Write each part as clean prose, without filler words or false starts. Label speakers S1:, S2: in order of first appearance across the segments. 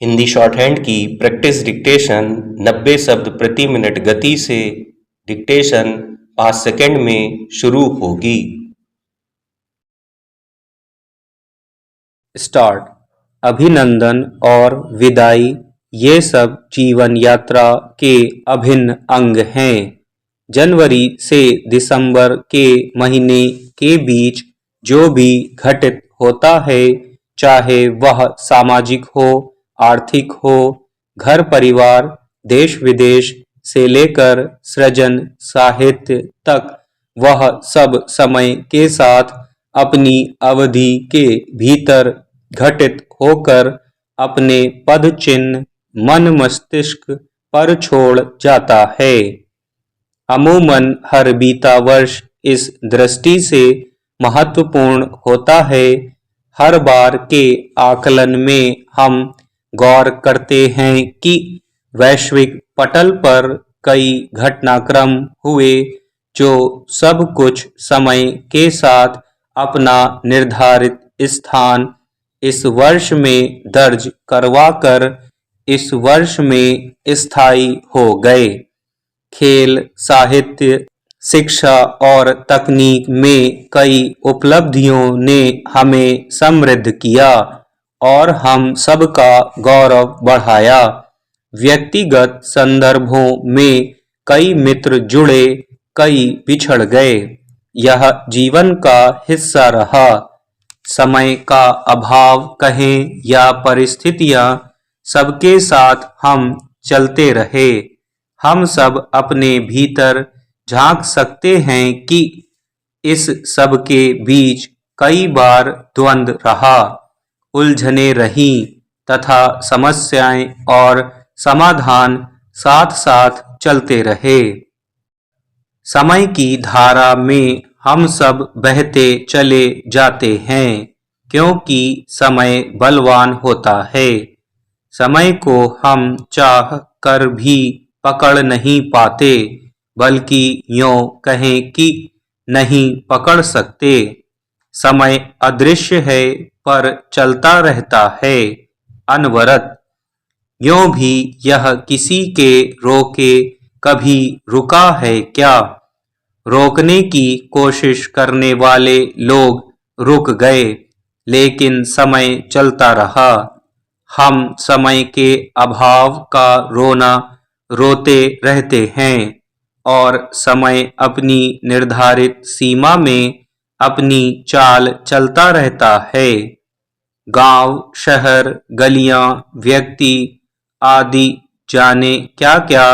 S1: Hindi short hand की practice dictation 90 शब्द प्रति मिनट गति से डिक्टेशन 5 सेकंड में शुरू होगी।
S2: स्टार्ट। अभिनंदन और विदाई ये सब जीवन यात्रा के अभिन्न अंग हैं। जनवरी से दिसंबर के महीने के बीच जो भी घटित होता है, चाहे वह सामाजिक हो, आर्थिक हो, घर परिवार, देश विदेश से लेकर सृजन साहित्य तक, वह सब समय के साथ अपनी अवधि के भीतर घटित होकर अपने पद चिन्ह मन मस्तिष्क पर छोड़ जाता है। अमूमन हर बीता वर्ष इस दृष्टि से महत्वपूर्ण होता है। हर बार के आकलन में हम गौर करते हैं कि वैश्विक पटल पर कई घटनाक्रम हुए जो सब कुछ समय के साथ अपना निर्धारित स्थान इस वर्ष में दर्ज करवाकर इस वर्ष में स्थायी हो गए। खेल, साहित्य, शिक्षा और तकनीक में कई उपलब्धियों ने हमें समृद्ध किया और हम सबका गौरव बढ़ाया। व्यक्तिगत संदर्भों में कई मित्र जुड़े, कई बिछड़ गए। यह जीवन का हिस्सा रहा। समय का अभाव कहें या परिस्थितियां, सबके साथ हम चलते रहे। हम सब अपने भीतर झांक सकते हैं कि इस सब के बीच कई बार द्वंद्व रहा, उलझने रहीं तथा समस्याएं और समाधान साथ साथ चलते रहे। समय की धारा में हम सब बहते चले जाते हैं क्योंकि समय बलवान होता है। समय को हम चाह कर भी पकड़ नहीं पाते, बल्कि यूं कहें कि नहीं पकड़ सकते। समय अदृश्य है पर चलता रहता है अनवरत। यूं भी यह किसी के रोके कभी रुका है क्या? रोकने की कोशिश करने वाले लोग रुक गए, लेकिन समय चलता रहा। हम समय के अभाव का रोना रोते रहते हैं और समय अपनी निर्धारित सीमा में अपनी चाल चलता रहता है। गांव, शहर, गलियां, व्यक्ति आदि जाने क्या क्या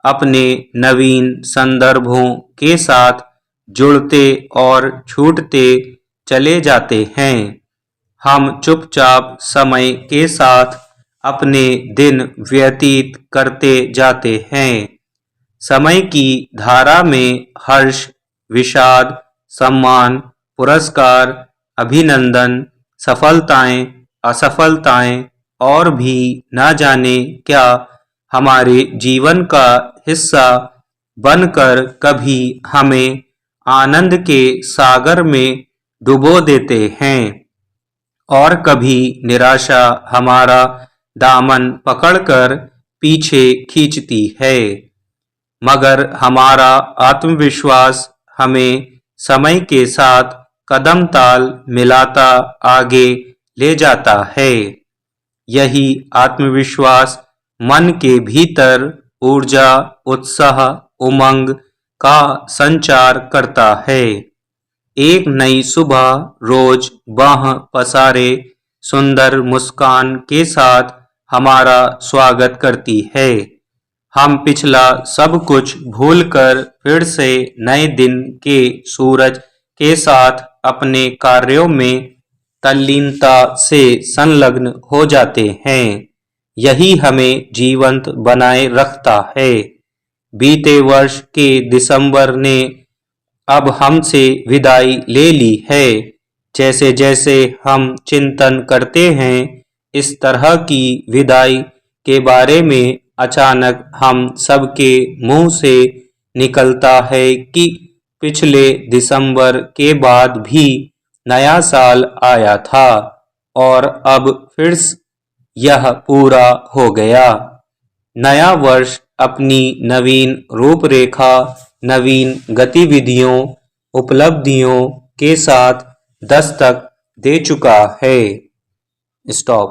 S2: अपने नवीन संदर्भों के साथ जुड़ते और छूटते चले जाते हैं। हम चुपचाप समय के साथ अपने दिन व्यतीत करते जाते हैं। समय की धारा में हर्ष, विषाद, सम्मान, पुरस्कार, अभिनंदन, सफलताएं, असफलताएं और भी न जाने क्या हमारे जीवन का हिस्सा बनकर कभी हमें आनंद के सागर में डुबो देते हैं और कभी निराशा हमारा दामन पकड़कर पीछे खींचती है। मगर हमारा आत्मविश्वास हमें समय के साथ कदम ताल मिलाता आगे ले जाता है। यही आत्मविश्वास मन के भीतर ऊर्जा, उत्साह, उमंग का संचार करता है। एक नई सुबह रोज बाह पसारे सुंदर मुस्कान के साथ हमारा स्वागत करती है। हम पिछला सब कुछ भूलकर फिर से नए दिन के सूरज के साथ अपने कार्यों में तल्लीनता से संलग्न हो जाते हैं। यही हमें जीवंत बनाए रखता है। बीते वर्ष के दिसंबर ने अब हमसे विदाई ले ली है। जैसे जैसे हम चिंतन करते हैं इस तरह की विदाई के बारे में, अचानक हम सबके मुंह से निकलता है कि पिछले दिसंबर के बाद भी नया साल आया था और अब फिर यह पूरा हो गया। नया वर्ष अपनी नवीन रूपरेखा, नवीन गतिविधियों, उपलब्धियों के साथ दस्तक दे चुका है। स्टॉप।